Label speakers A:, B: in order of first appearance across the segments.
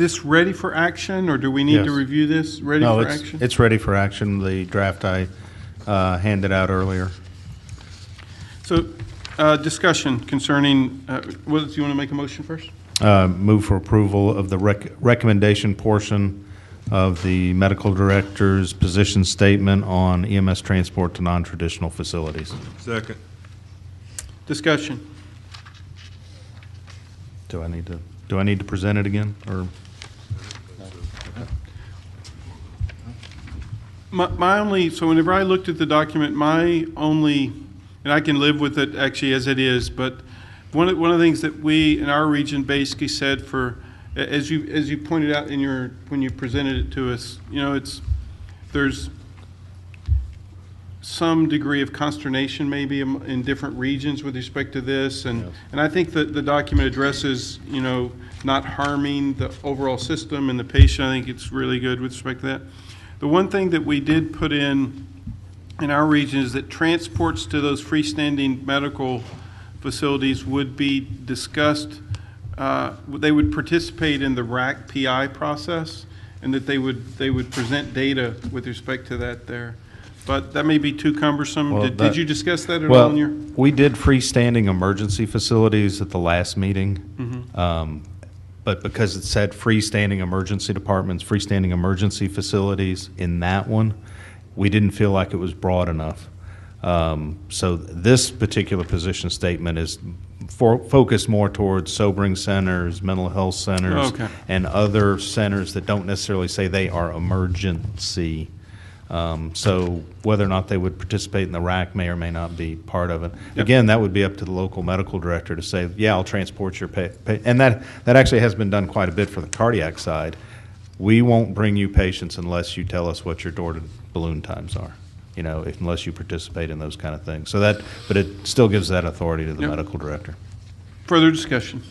A: this ready for action, or do we need to review this? Ready for action?
B: It's ready for action. The draft I handed out earlier.
A: So, discussion concerning, do you want to make a motion first?
B: Move for approval of the recommendation portion of the medical director's position statement on EMS transport to non-traditional facilities.
C: Second.
A: Discussion.
B: Do I need to present it again, or?
A: My only, so whenever I looked at the document, my only, and I can live with it actually as it is, but one of the things that we in our region basically said for, as you pointed out in your, when you presented it to us, you know, there's some degree of consternation maybe in different regions with respect to this, and I think that the document addresses, you know, not harming the overall system and the patient. I think it's really good with respect to that. The one thing that we did put in our region is that transports to those freestanding medical facilities would be discussed. They would participate in the RAC PI process, and that they would present data with respect to that there. But that may be too cumbersome.
B: Well,
A: did you discuss that at all in your?
B: We did freestanding emergency facilities at the last meeting.
A: Mm-hmm.
B: But because it said freestanding emergency departments, freestanding emergency facilities in that one, we didn't feel like it was broad enough. So this particular position statement is focused more towards sobering centers, mental health centers, and other centers that don't necessarily say they are emergency. So whether or not they would participate in the RAC may or may not be part of it. Yep. Again, that would be up to the local medical director to say, yeah, I'll transport your and that actually has been done quite a bit for the cardiac side. We won't bring you patients unless you tell us what your door-to-balloon times are, you know, unless you participate in those kind of things. So that, but it still gives that authority to the medical director.
A: Further discussion?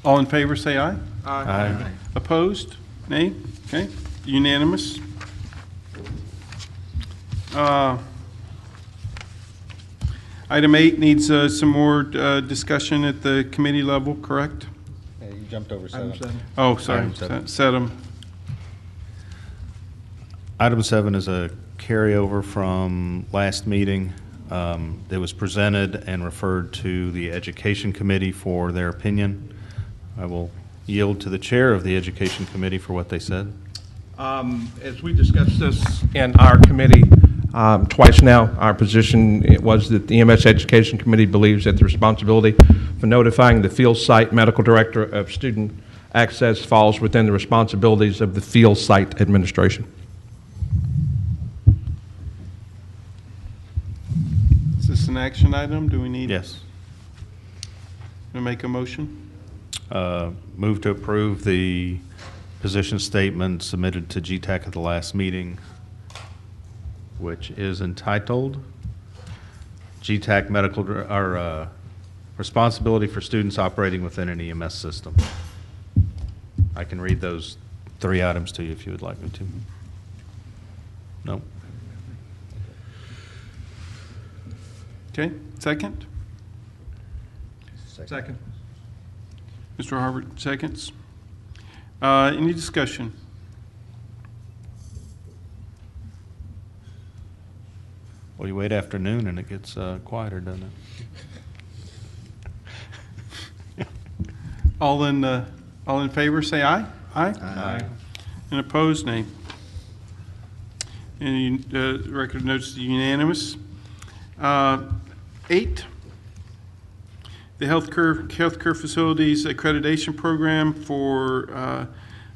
A: All in favor say aye.
B: Aye.
A: Opposed? Nay? Okay. Unanimous. Item 8 needs some more discussion at the committee level, correct?
D: Yeah, you jumped over 7.
A: Oh, sorry. Set them.
B: Item 7 is a carryover from last meeting. It was presented and referred to the Education Committee for their opinion. I will yield to the chair of the Education Committee for what they said.
E: As we discussed this in our committee twice now, our position was that the EMS Education Committee believes that the responsibility for notifying the field site medical director of student access falls within the responsibilities of the field site administration.
A: Is this an action item? Do we need?
B: Yes.
A: To make a motion?
B: Move to approve the position statement submitted to GETAC at the last meeting, which is entitled GETAC Medical Responsibility for Students Operating Within an EMS System. I can read those 3 items to you if you would like me to. No?
A: Okay. Second?
E: Second.
A: Mr. Harvard, seconds. Any discussion?
B: Well, you wait after noon and it gets quieter, doesn't it?
A: All in favor, say aye. Aye.
B: Aye.
A: And opposed, nay. And the record notes unanimous. 8. The healthcare facilities accreditation program for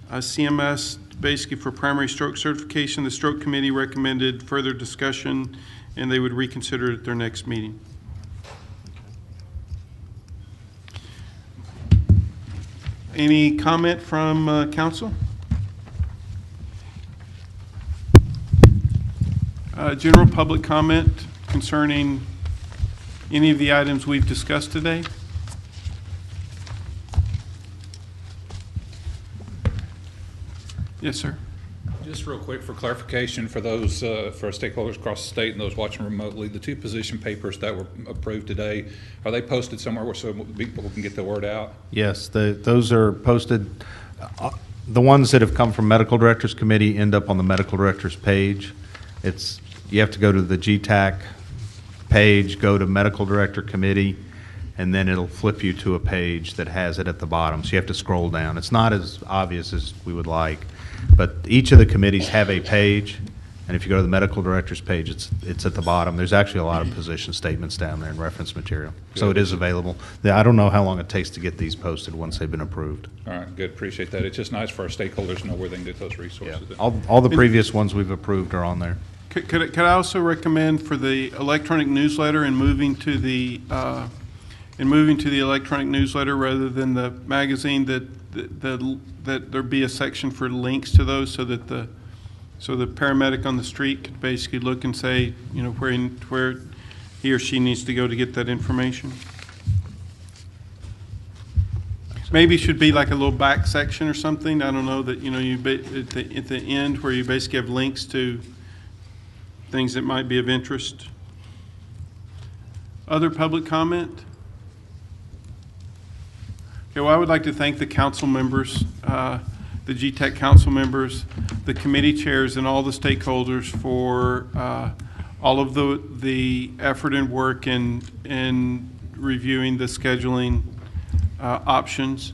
A: CMS, basically for primary stroke certification. The stroke committee recommended further discussion, and they would reconsider it at their next meeting. Any comment from council? General public comment concerning any of the items we've discussed today? Yes, sir.
C: Just real quick for clarification for those, for our stakeholders across the state and those watching remotely, the two position papers that were approved today, are they posted somewhere where so people can get the word out?
B: Yes, those are posted. The ones that have come from Medical Directors Committee end up on the Medical Directors page. You have to go to the GETAC page, go to Medical Director Committee, and then it'll flip you to a page that has it at the bottom. So you have to scroll down. It's not as obvious as we would like, but each of the committees have a page, and if you go to the Medical Directors page, it's at the bottom. There's actually a lot of position statements down there and reference material. So it is available. I don't know how long it takes to get these posted once they've been approved.
C: All right, good, appreciate that. It's just nice for our stakeholders to know where they can get those resources.
B: Yeah. All the previous ones we've approved are on there.
A: Could I also recommend for the electronic newsletter and moving to the electronic newsletter rather than the magazine that there be a section for links to those so that the paramedic on the street could basically look and say, you know, where he or she needs to go to get that information. Maybe it should be like a little back section or something. I don't know, that, you know, at the end where you basically have links to things that might be of interest. Other public comment? Okay, well, I would like to thank the council members, the GETAC council members, the committee chairs, and all the stakeholders for all of the effort and work in reviewing the scheduling options.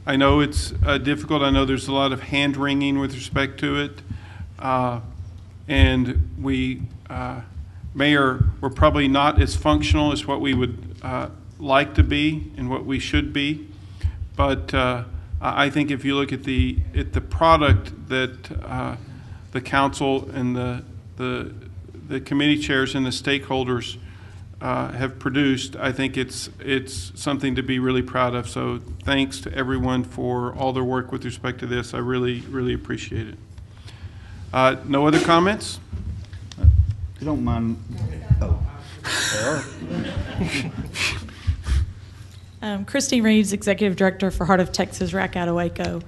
A: I know it's difficult. I know there's a lot of hand-wringing with respect to it. And we're probably not as functional as what we would like to be and what we should be. But I think if you look at the product that the council and the committee chairs and the stakeholders have produced, I think it's something to be really proud of. So thanks to everyone for all their work with respect to this. I really, really appreciate it. No other comments?
D: If you don't mind. Oh, there are.
F: Christine Reeves, Executive Director for Heart of Texas RAC out of Waco.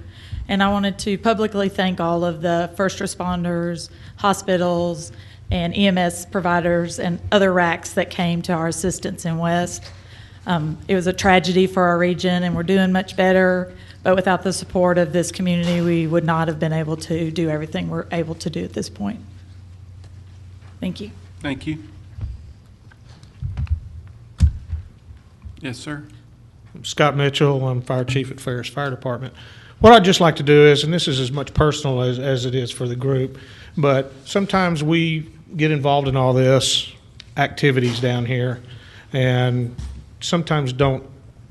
F: And I wanted to publicly thank all of the first responders, hospitals, and EMS providers and other RACs that came to our assistance in West. It was a tragedy for our region, and we're doing much better. But without the support of this community, we would not have been able to do everything we're able to do at this point. Thank you.
A: Thank you. Yes, sir.
G: Scott Mitchell, I'm Fire Chief at Ferris Fire Department. What I'd just like to do is, and this is as much personal as it is for the group, but sometimes we get involved in all this activities down here and sometimes don't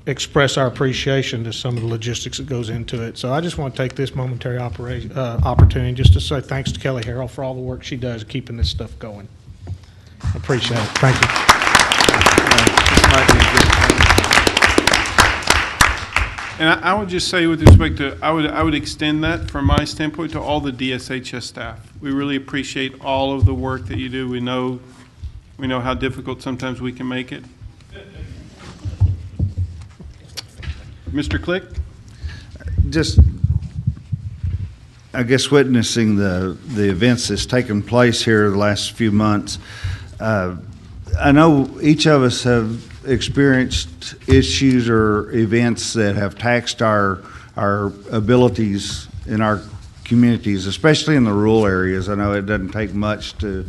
G: express our appreciation to some of the logistics that goes into it. So I just want to take this momentary opportunity just to say thanks to Kelly Harrell for all the work she does keeping this stuff going. I appreciate it. Thank you.
A: And I would just say, with respect to, I would extend that from my standpoint to all the DSHS staff. We really appreciate all of the work that you do. We know how difficult sometimes we can make it. Mr. Click?
D: Just, I guess, witnessing the events that's taken place here the last few months. I know each of us have experienced issues or events that have taxed our abilities in our communities, especially in the rural areas. I know it doesn't take much to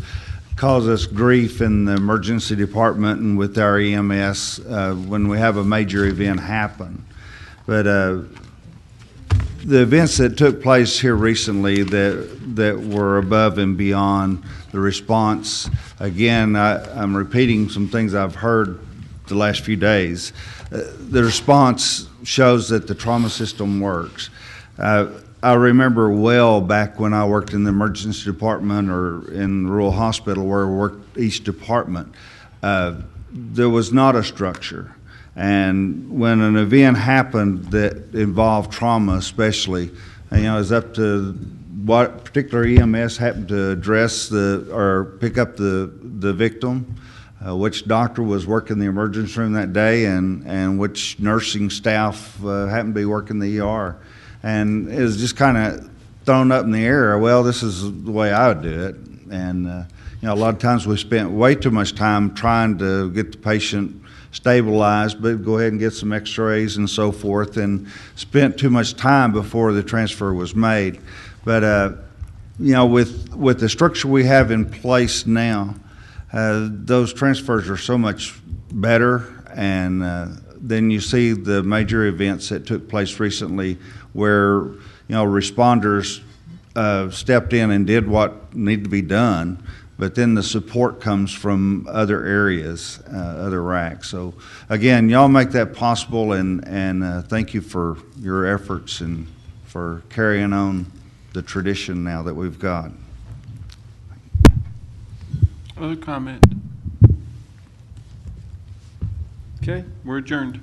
D: cause us grief in the emergency department and with our EMS when we have a major event happen. But the events that took place here recently that were above and beyond the response, again, I'm repeating some things I've heard the last few days. The response shows that the trauma system works. I remember well back when I worked in the emergency department or in rural hospital where I worked each department, there was not a structure. And when an event happened that involved trauma especially, it was up to what particular EMS happened to address or pick up the victim, which doctor was working the emergency room that day, and which nursing staff happened to be working the ER. And it was just kind of thrown up in the air, well, this is the way I would do it. And, a lot of times we spent way too much time trying to get the patient stabilized, but go ahead and get some x-rays and so forth, and spent too much time before the transfer was made. But, with the structure we have in place now, those transfers are so much better, and then you see the major events that took place recently where, responders stepped in and did what needed to be done, but then the support comes from other areas, other racks. So again, y'all make that possible, and thank you for your efforts and for carrying on the tradition now that we've got.
A: Other comment? Okay, we're adjourned.